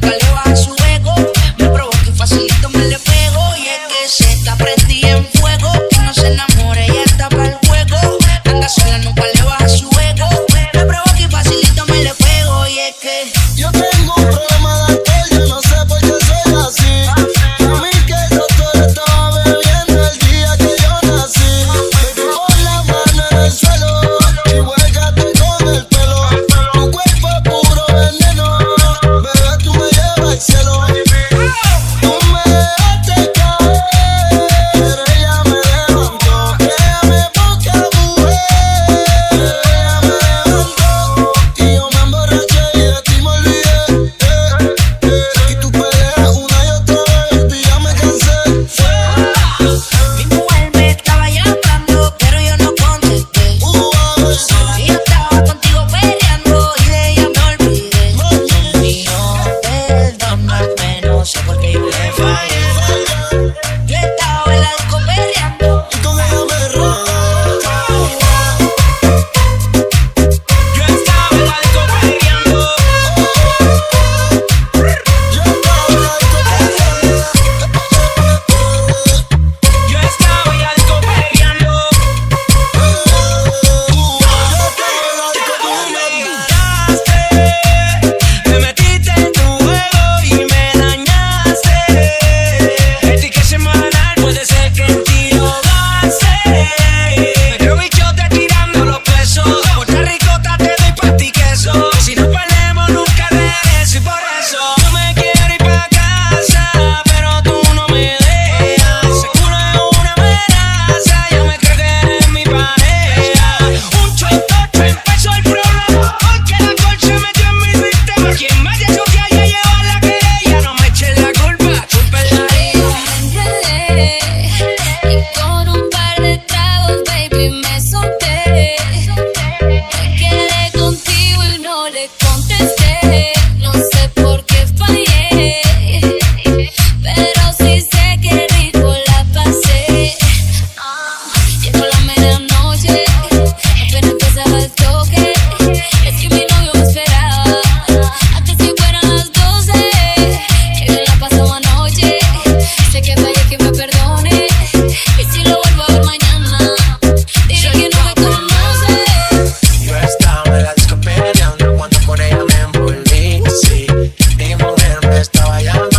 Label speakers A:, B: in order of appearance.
A: nunca le baja su ego. Me provoca y facilito me le pego. Y es que se está prendida en fuego. Que no se enamore, ella está para el juego. Anda sola, nunca le baja su ego. Me provoca y facilito me le pego. Y es que
B: yo tengo un problema de alcohol, yo no sé por qué soy así. A mí que el doctor estaba bebiendo el día que yo nací. Baby, pon la mano en el suelo y huélgate con el pelo. Tu cuerpo es puro veneno, bebé, tú me llevas al cielo. Tú me dejaste caer, pero ella me levantó. Ella me busca, mujer, ella me levantó. Y yo me emborraché y de ti me olvidé. Y tú peleas una y otra vez, y ya me cansé.
A: mi mujer me estaba llamando, pero yo no contesté. Y yo estaba contigo peleando y de ella me olvidé. Mío, perdóname, no sé por qué yo le fallé. Yo estaba en la disco peleando.
B: Y con ella me enredé.
C: Yo estaba en la disco peleando.
B: Yo estaba en la disco peleando.
C: Yo estaba en la disco peleando. Me metiste en tu juego y me dañaste. El que semanal puede ser que en ti lo gaste. Pero bichote tirando los pesos. Puerto Rico te doy pa' ti queso. Si nos perdemos nunca regreso y por eso yo me quiero ir pa' casa, pero tú no me dejas. Seguro es una amenaza, yo me creo que eres mi pareja. Un chotocho empezó el problema, porque el alcohol se metió en mi sistema. Quien vaya a choquear y a llevar la querella, no me eches la culpa, culpa es la
D: Enredé, y con un par de tragos, baby, me solté. Me quedé contigo y no le contesté. No sé por qué fallé, pero sí sé que rico la pasé. Llegó la medianoche, apenas empezaba el toque. Es que mi novio me esperaba antes que fueran las 12. Que bien la pasamos anoche. Sé que fallé, que me perdone. Y si lo vuelvo a ver mañana, diré que no me conoce.
C: Yo estaba en la disco peleando cuando por ella me envolví, sí. Mi mujer me estaba llamando.